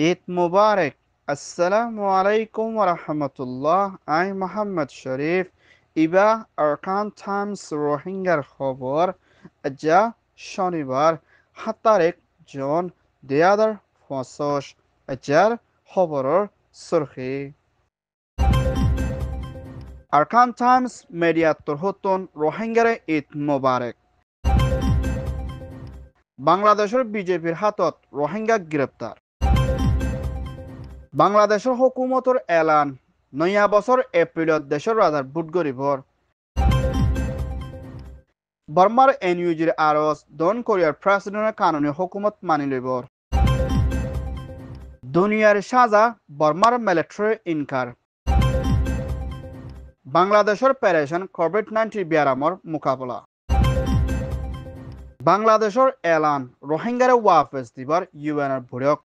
ঈদ মুবারক। আসসালামু আলাইকুম ওয়া রাহমাতুল্লাহ। I Mohammad Sharif. Iba Arkan Times রোহিঙ্গার খবর। যা শনিবার ৭ তাৰিখ জুন ২০২৫। যাৰ খবৰৰ চুরখি আরকান টাইমস মিডিয়া তরহতন রোহিঙ্গারে ঈদ মুবারক। বাংলাদেশের বিজেপির হাতত রোহিঙ্গা গ্রেপ্তার। বাংলাদেশের হুকুমতর এলান নয়া বছর এপ্রিলত দেশের রাজার বুট গরিবর। বর্মার এনইউজির আরজ দন কোরিয়ার প্রেসিডেন্টের কানুনি হুকুমত মানি লইবর। দুনিয়ার সাজা বর্মার মিলিটারি ইনকার। বাংলাদেশের প্যারেশন কোভিড-19 ব্যারামর মোকাবলা। বাংলাদেশের এলান রোহিঙ্গারে ওয়াফেস দিবার ইউএনের ভুরক।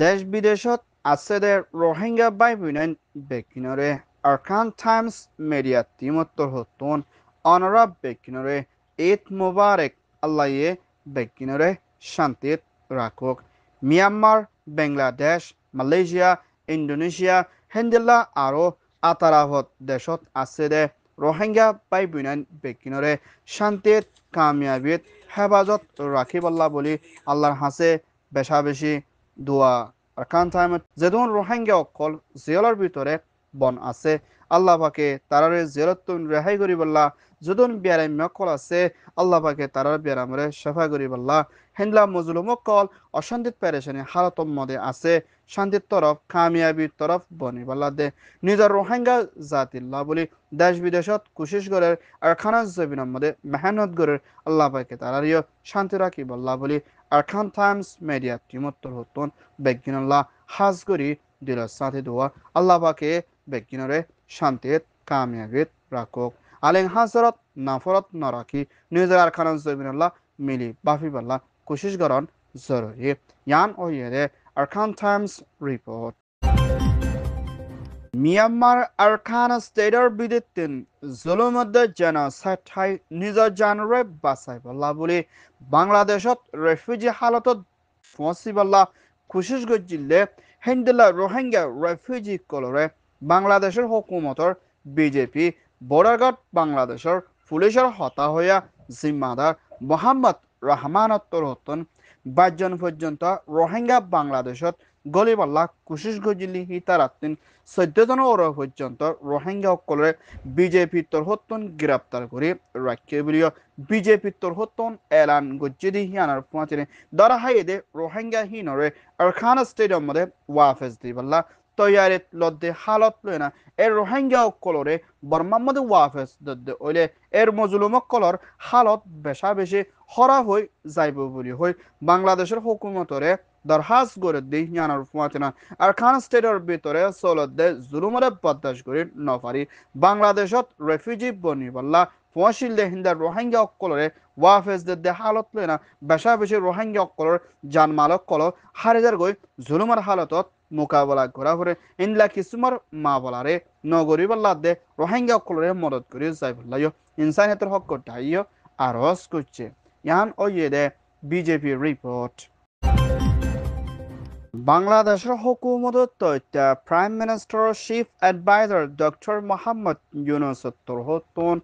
দেশ বিদেশত আছে দে রোহিঙ্গা বাই বিনাইন বেকিনরে আরকান টাইমস মিডিয়া টিমত্তর হতুন অনরাব বেকিনরে ঈদ মুবারক। আল্লাহে বেকিনরে শান্তিত রাখুক। মিয়ানমার, বাংলাদেশ, মালয়েশিয়া, ইন্দোনেশিয়া, হেন্দিল্লা আরো আতারাভত দেশত আছে দে রোহিঙ্গা বাই বিনাইন বেকিনরে শান্তিত কামিয়াবিত হেফাজত রাখিবল্লা বলি আল্লাহর হাসে বেশা বেশি দোয়া আরকান টাইমত যেদন রোহিঙ্গা অকল জেলের ভিতরে বন আছে আল্লাহ পাকে তারারে জেলতুন রেহাই করিবল্লা। যদন বিয়ারাম অকল আছে আল্লাহ পাকে তারার বিয়ারামরে সাফা করিবল্লা। হেনলা মজলুম অকল অশান্তিত পেরেশানি হালতম মদে আছে শান্তির তরফ কামিয়াবির তরফ বনিবল্লা দে নিজের রোহিঙ্গা জাতিল্লাহ বলি দেশ বিদেশত কোশিশ করে আর খানা জবিনের মধ্যে মেহনত করে আল্লাহ পাকে তারারিও শান্তি রাখিবল্লা বলি আরকান টাইমস মিডিয়া টিমত্তর হতুন বেগিনাল্লাহ হাজ করি দিলের সাথে দোয়া আল্লাহ পাকে বেগিনরে শান্তিত কামিয়াবিত রাখুক। আলেন হাজরত নাফরত নরাখি নিজের আরখানা জবিনাল্লাহ মিলি বাফিবাল্লাহ কোশিশ করন জরুরি। ইয়ান ও ইয়েদে Arakan times report. Myanmar Arakan স্টেটের বিরুদ্ধে জুলুমদ্দে জেনোসাইড ঠাই নিজৰ জানরে বাঁচাইবল্লা বলি বাংলাদেশত রেফিউজি হালতত ফসিবল্লা কোশিশ গজিলে হেন্দিলা রোহিঙ্গা রেফিউজি কলরে বাংলাদেশের হুকুমতর বিজেপি বর্ডারগার্ড বাংলাদেশের পুলিশের হতা হইয়া জিম্মাদার মোহাম্মদ রহমানত্তর হতন 22 জন পর্যন্ত রোহিঙ্গা বাংলাদেশত গলিবাল্লা কোশিশ গজিলি হিতারাত্তিন 14 জন ওর পর্যন্ত রোহিঙ্গা সকলের বিজেপির তরহত্তন গ্রেপ্তার করে রাখে বলিও বিজেপির তরহত্তন এলান গজ্জিদি হিয়ানার পৌঁছে দরা হাইদে রোহিঙ্গা হিনরে আরকান স্টেডিয়াম মধ্যে ওয়াফেস দিবাল্লা তৈয়ারিত লদ্দে হালত লয় না এর রোহিঙ্গা সকলরে বর্মার মধ্যে ওয়াফেস দদ্দে ওইলে এর মজলুম সকলর হালত বেশা বেশি হরা হই যাইব বলি হই বাংলাদেশের হুকুমতরে দরহাজ করে দিই ইয়ানার ফুয়াতিনা আর খান স্টেটের ভিতরে চলতে জুলুমরে বরদাস্ত করে নপারি বাংলাদেশত রেফিউজি বনিবল্লা ফসিল হিন্দার রোহিঙ্গা অকলরে ওয়াফেজ দে হালত লয় না বেশা বেশি রোহিঙ্গা অকলর জানমালক কল হারেজার গই জুলুমের হালতত মোকাবেলা করা করে ইনলা কিছুমার মা বলারে নগরীবল্লা দে রোহিঙ্গা অকলরে মদত করে যাইবল্লাইও ইনসানিয়তের হক করতাইও আরজ করছে ইয়ান ও ইয়ে বিজেপি রিপোর্ট। বাংলাদেশের হুকুমতর তথ্য prime minister chief adviser doctor Mohammad Yunus হতুন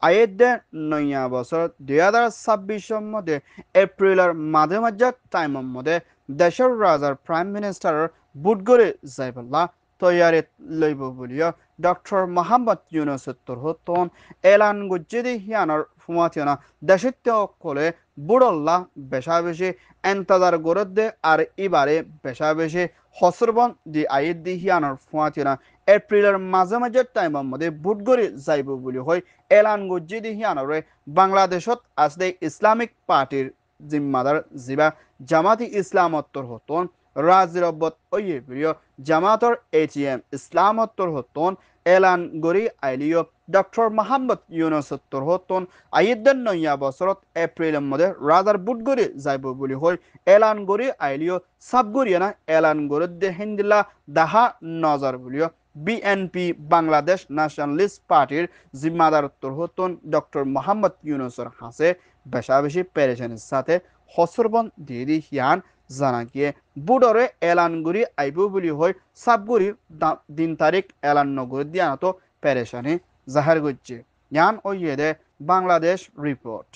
আয়েদে নয়া বছর 2026 মধ্যে এপ্রিলের মাঝে মাঝে টাইমের মধ্যে দেশের রাজার প্রাইম মিনিস্টারের বুটগড়ে যাইবল্লা তৈয়ারিত লইব বলিও ডক্টর মোহাম্মদ ইউনুস হতুন এলান গুজ্জিদি হিয়ানোর ফুমাতিনা দেশিত্য কলে বুড়ল্লা বেশা বেশি এন্তজার গরদ্দে আর ইবারে বেশা বেশি হসরবন দি আইদ দি হিয়ানোর ফুয়াতিনা এপ্রিলের মাঝে মাঝে টাইমের মধ্যে বুটগড়ি যাইব বলি হয় এলান গজ্জি দি হিয়ানোরে বাংলাদেশত আসলে ইসলামিক পার্টির জিম্মাদার জিবা জামাতি ইসলামত্তর হতন রাজিরব্বত ওয়ে প্রিয় জামাতর এটিএম ইসলামত্তর হতন এলান গড়ি আইলিও ডক্টর মোহাম্মদ ইউনুস হতন আইদ্দান নয়া বছরত এপ্রিলের মধ্যে রাজার বুটগড়ি যাইব বলি হয় এলান গড়ি আইলিও সাবগরিয়ানা এলান গড়ে হিন্দিল্লা দাহা নজর বলিও বিএনপি বাংলাদেশ ন্যাশনালিস্ট পার্টির জিম্মাদার হতন ডক্টর মোহাম্মদ ইউনুসের হাসে বেশা বেশি পেরেশানির সাথে হসরবন দিয়ে হিয়ান জানা গিয়ে বুডরে এলান গুরি আইব বলি হয় সাবগুরি দিন তারিখ এলান নগর দিয়ানত পেরেশানি জাহার করছে ইয়ান ও ইয়েদে বাংলাদেশ রিপোর্ট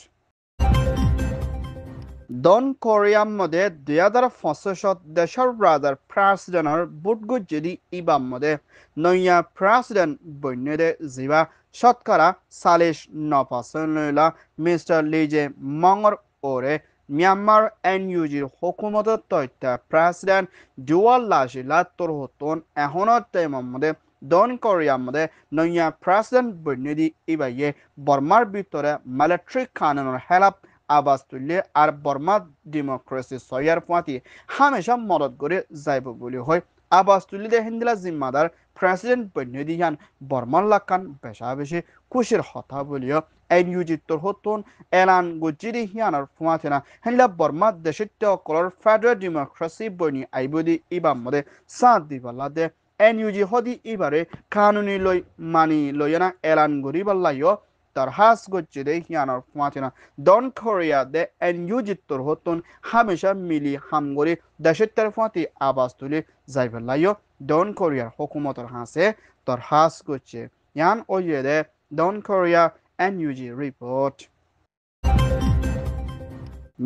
দন কোরিয়ার মধ্যে 2025 দেশের ব্রাদার প্রেসিডেন্টের বুটগুজ যদি ইবাম মধ্যে নয়া প্রেসিডেন্ট বন্যদে জিবা শতকরা 49% মিস্টার লিজে মঙ্গর ওরে মিয়ানমার এনইউজির হুকুমতের তথ্য প্রেসিডেন্ট জুয়াল লাশিলা তোরহতন এখনত টাইমের মধ্যে দন কোরিয়ার মধ্যে নয়া প্রেসিডেন্ট বন্যদি ইবাইয়ে বর্মার ভিতরে মিলিটারি কানুনের হেলাপ আবাস তুললে আর বর্মা ডেমোক্রেসি সয়ার ফাঁতি হামেশা মদত করে যাইব বলে হয় আবাস তুলিলে হিন্দিলা জিম্মাদার প্রেসিডেন্ট বন্যদিহান বর্মান লাখান বেশা বেশি খুশির হতা বলিও এনইউজিত্তর হতন এলান গুজিরি হিয়ানার ফুয়াথেনা হিন্দিলা বর্মা দেশিত্য কলর ফেডারেল ডেমোক্রেসি বনি আইবদি ইবাম মধ্যে সাথ দিবাল্লা দে এনইউজি হদি ইবারে কানুনি লই মানি লইনা এলান গরিবাল্লাইও তার হাস গচ্ছে দে হিয়ানার ফুয়াথেনা দন কোরিয়া দে এনইউজিত্তর হতন হামেশা মিলি হামগরি দেশিত্তর ফুয়াতি আবাস তুলি যাইবাল্লাইও দন কোরিয়ার হুকুমতের হাসে তার হাস গচ্ছে ইয়ান ওয়ে দে দন কোরিয়া এনইউজি রিপোর্ট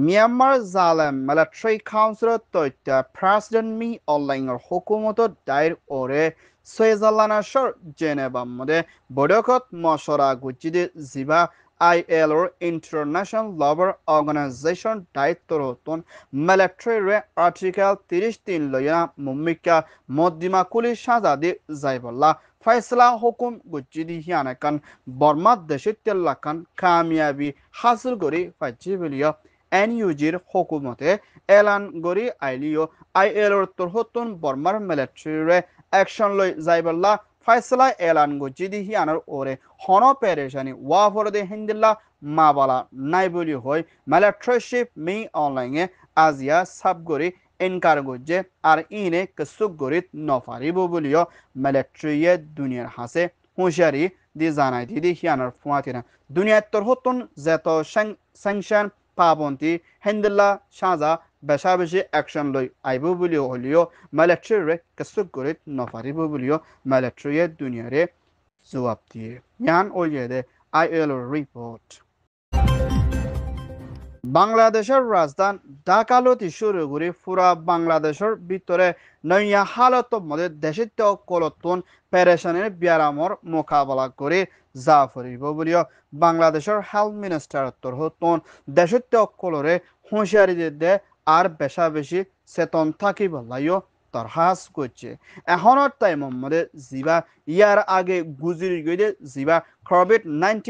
মিয়ানমার জালেম মিলিটারি কাউন্সিলের তথ্য প্রেসিডেন্ট মি অনলাইনের হুকুমতত দায়ের ওরে সুইজারল্যান্ডের জেনেভা মধ্যে বৈঠকত মশরা গুজিদে জিবা ILOর ইন্টারন্যাশনাল লেবার অর্গানাইজেশন দায়িত্বর হতন মিলিটারি আর্টিকেল 33 লইয়া মুম্মিকা মদ্দিমা কুলি সাজা দি যাইবল্লা ফয়সলা হুকুম গুজিদি হিয়ানাকান বর্মা দেশে তেল্লাকান কামিয়াবি হাসিল করি ফাইজি বলিয়া এনইউজির হুকুমতে এলান গরি আইলিও ILOর তরহতন বর্মার মিলিটারি অ্যাকশন লই যাইবল্লা ফয়সলা এলান গুজিদি হিয়ানার ওরে হন পেরেশানি ওয়াফরদে হিন্দিল্লা মাবালা নাই বলি হয় মিলিটারি শিপ মি অনলাইনে আজিয়া সাবগরি ইনকার গুজে আর ইনে কসুক গরিত নফারিব বলিও মিলিটারিয়ে দুনিয়ার হাসে হুঁশিয়ারি দি জানাই দি হিয়ানার ফুয়াতিনা দুনিয়ার তরহতন যেত স্যাংশন পাবন্তি হিন্দিল্লা সাজা বেশা বেশি অ্যাকশন লই আইব বলিও হলিও মিলিটারি কসুক গরিত নফারিব বলিও মিলিটারিয়ে দুনিয়ারে জবাব দিয়ে ইয়ান ওয়ে দে ILO রিপোর্ট বাংলাদেশের রাজধানী ঢাকালতি শুরু করে পুরা বাংলাদেশের ভিতরে নয়া হালত মধ্যে দেশিত কলতুন পেরেশানির ব্যারামর মোকাবেলা করে যা ফুরিব বলিও বাংলাদেশের হেলথ মিনিস্টার তরহতন দেশিত কলরে হুঁশিয়ারি দে আর বেশা বেশি চেতন থাকিব লাইও তরহাস করছে এখনের টাইমের মধ্যে জিবা ইয়ার আগে গুজরি গিয়ে জিবা কোভিড-19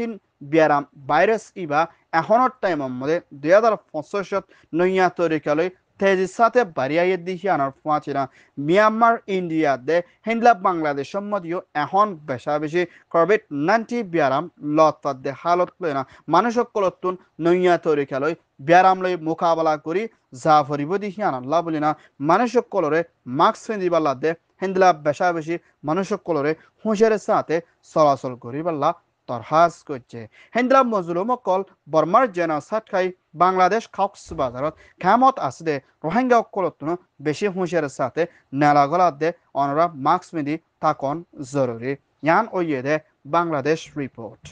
ব্যারাম ভাইরাস ইবা এখনের টাইমের মধ্যে 2025 নয়া তরিকালৈ তেজির সাথে বাড়িয়ে দিহি আনার ফুয়াছিনা মিয়ানমার ইন্ডিয়া দে হিন্দলা বাংলাদেশের মধ্যেও এখন বেশা বেশি কোভিড-19 ব্যারাম লতপাত দে হালত লয় না মানুষ সকলতুন নয়া তরিকালৈ ব্যারাম লই মোকাবেলা করি যা ফরিব দিহি আনাল্লা বলি না মানুষ সকলরে মাস্ক পিন্ধিবাল্লা দে হিন্দলা বেশা বেশি মানুষ সকলরে হুঁশিয়ারের সাথে চলাচল করিবাল্লা তরহাস করছে হিন্দলা মজলুম কল বর্মার জেনোসাইড খাই বাংলাদেশ কক্সবাজারত খেমত আসে রোহিঙ্গা অকলতুন বেশি হুঁশিয়ারের সাথে নেলাগলা দে অনরা মাস্ক পিন্ধি থাকন জরুরি ইয়ান ওয়ে দে বাংলাদেশ রিপোর্ট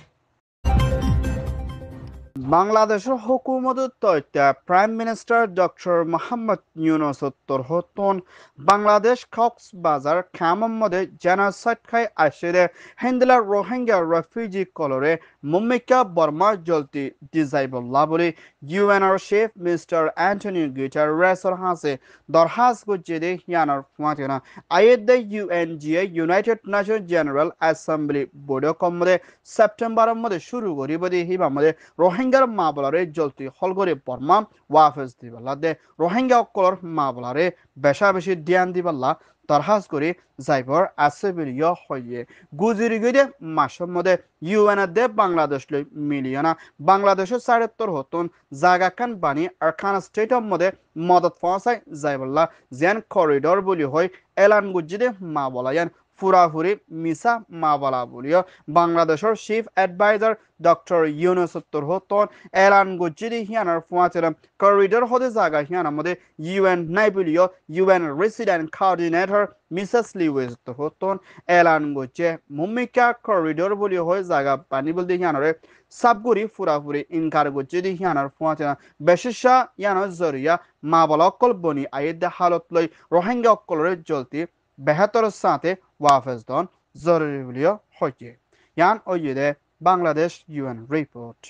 বাংলাদেশের হুকুমতের তথ্য prime minister doctor Mohammad Yunus তরহতন বাংলাদেশ কক্সবাজার খামম মধ্যে জেনোসাইড খাই আসে হিন্দলা রোহিঙ্গা রেফিউজি কলরে মুম্মিকা বর্মার জলতি ডিজাইবল্লা বলে ইউএনআর চিফ মিস্টার অ্যান্টনিও গুটেরেসের হাসে দরহাস গুজে দে হিয়ানার ফুয়াতেনা আইএড দে UNGA United Nation General Assembly বৈঠক মধ্যে সেপ্টেম্বরের মধ্যে শুরু করিব দে হিবা মধ্যে রোহিঙ্গার মা বলারে জলতি হলগরে বর্মা ওয়াফেজ দিবাল্লা দে রোহিঙ্গা অকলর মা বলারে বেশা বেশি ধ্যান দিবাল্লা তরহাস করে যাইবর আছে বিলিয় হইয়ে গুজরি গিয়ে মাসের মধ্যে ইউএন দে বাংলাদেশ লই মিলিয়না বাংলাদেশের সাড়েত্তর হতন জায়গা খান বানি আরখান স্টেটের মধ্যে মদত পৌঁছায় যাইবল্লা যেন করিডর বলি হয় এলান গুজিদে মা বলায়ান পুরাপুরি মিছা মা বলা বলিও বাংলাদেশের চিফ এডভাইজার ডক্টর ইউনুস উত্তর হতন এলান গুজিদি হিয়ানার ফুয়াচেরাম করিডোর হতে জায়গা হিয়ানার মধ্যে ইউএন নাইবিলিও UN resident coordinator Mrs Lewis উত্তর হতন এলান গুজে মুম্মিকা করিডোর বলি হয়ে জায়গা পানি বলতে হিয়ানরে সাবগুড়ি পুরাপুরি ইনকার গুজিদি হিয়ানার ফুয়াচেরাম বেশিসা ইয়ানোর জরিয়া মা বলা অকল বনি আইদে হালত লই রোহিঙ্গা অকলরে জলতি বেহতর সাথে ওয়াফেজ দন জরুরি বলিও হইছে ইয়ান ওইদে Bangladesh UN report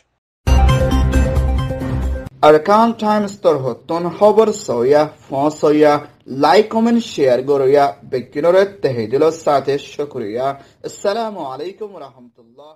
Arakan times তরহতন খবর সয়া ফসয়া লাইক কমেন্ট শেয়ার গরয়া বেকিনরে তেহেদিল সাথে শুকরিয়া আসসালামু আলাইকুম ওয়া রাহমাতুল্লাহ